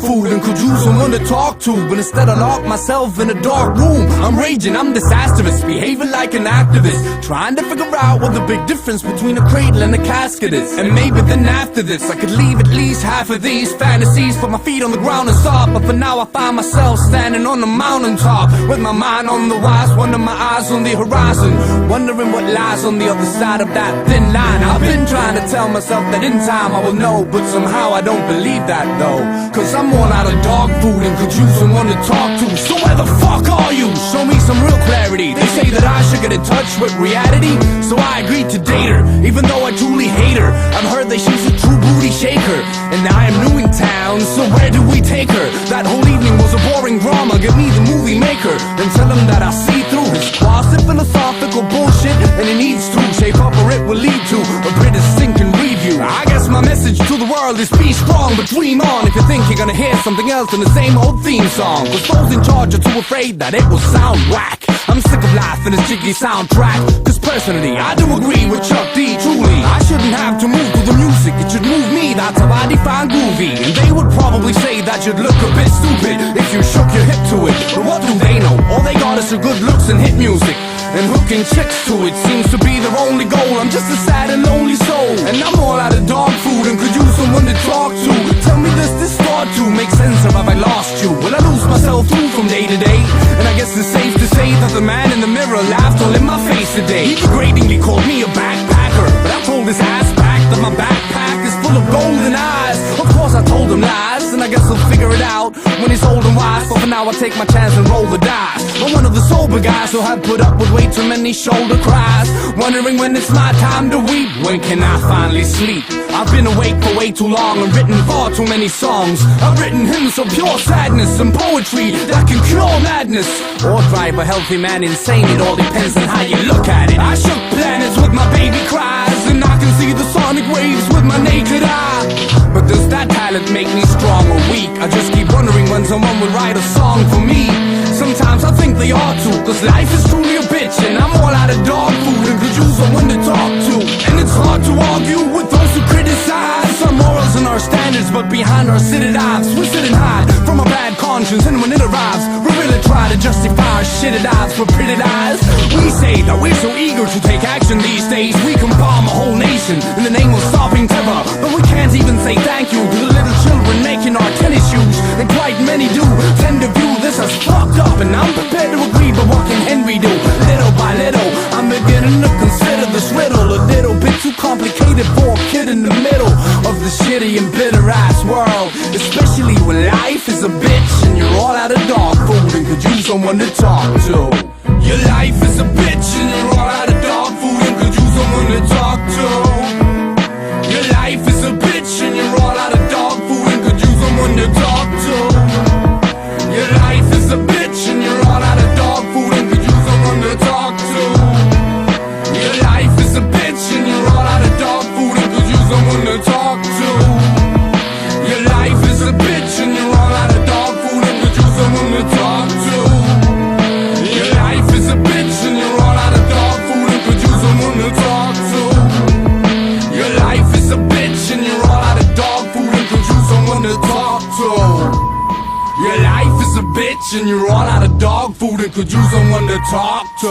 food and could use someone to talk to. But instead I lock myself in a dark room. I'm raging, I'm disastrous, behaving like an activist, trying to figure out what the big difference between a cradle and a casket is. And maybe then after this I could leave at least half of these fantasies, put my feet on the ground and stop. But for now I find myself standing on the mountaintop, with my mind on the wise, one of my eyes on the horizon, wondering what lies on the other side of that thin line. I've been trying to tell myself that in time I will know, but somehow I don't believe that though. Cause I'm all out of dog food and could use someone to talk to. So where the fuck are you? Show me some real clarity. They say that I should get in touch with reality, so I agreed to date her, even though I truly hate her. I've heard that she's a true booty shaker, and I am new in town, so where do we take her? That whole evening was a boring drama, give me the movie maker, and tell him that I see through his closet philosophical bullshit, and it needs to shape up or it will lead to a British sinking review. I guess my message to the world is be strong, but dream on. If you think you're gonna hear something else than the same old theme song, cause those in charge are too afraid that it will sound whack. I'm sick of life and its jiggy soundtrack, cause personally I do agree with Chuck D. Truly, I shouldn't have to move to the music, it should move me, that's how I define groovy. And they would probably say that you'd look a bit stupid if you shook your hip to it, but what do they know? All they got is your good looks and hit music, and hooking chicks to it seems to be their only goal. I'm just a sad and lonely soul, and I'm all out of dog food and could use someone to talk to. Tell me, does this start to make sense, or have I lost you? Will I lose myself through from day to day? And I guess it's safe to say that the man in the mirror laughed all in my face today. He degradingly called me a backpacker, but I told his ass back that my backpack is full of golden eyes. Of course I told him lies, and I guess he'll figure it out when he's old and wise. But for now I take my chance and roll the dice. I'm one of the sober guys who have put up with way too many shoulder cries, wondering when it's my time to weep. When can I finally sleep? I've been awake for way too long and written far too many songs. I've written hymns of pure sadness and poetry that can cure madness, or drive a healthy man insane. It all depends on how you look at it. I shook planets with my baby cries, and I can see the sonic waves with my naked eye. But does that talent make me strong or weak? I just keep wondering when someone will write a song for me. Sometimes I think they ought to, cause life is truly a bitch, and I'm all out of dog food and could use someone to talk to. And it's hard to argue with those who criticize our morals and our standards, but behind our seated eyes we're sitting high from a bad conscience. And when it arrives, we really try to justify our shitted eyes for pretty lies. We say that we're so eager to take action these days, we can bomb a whole nation in the name of stopping terror, but we can't even say thank you to the little children making our tennis shoes. And quite many do tend to view this as fucked up, and I'm prepared to agree, but what can Henry do? Little by little, I'm beginning to consider this riddle a little bit too complicated for a kid in the middle of the shitty and bitter ass world, especially when life is a bitch and you're all out of dog food and could use someone to talk to. Your life is a bitch and you're all out of dog food and could use someone to talk to. Your life is a bitch and you're all out of dog food and could use someone to talk to. Your life is a bitch and you're all out of dog food and could use someone to talk to. Your life is a bitch and you're all out of dog food and could use someone to talk to. Your life is a bitch and you're all out of dog food and could use someone to talk to. Your life is a bitch and you're all out of dog food and could use someone to talk to. Your life is a bitch and you're all out of dog food and could use someone to talk to. Your life is a bitch and you're all out of dog food and could use someone to talk to.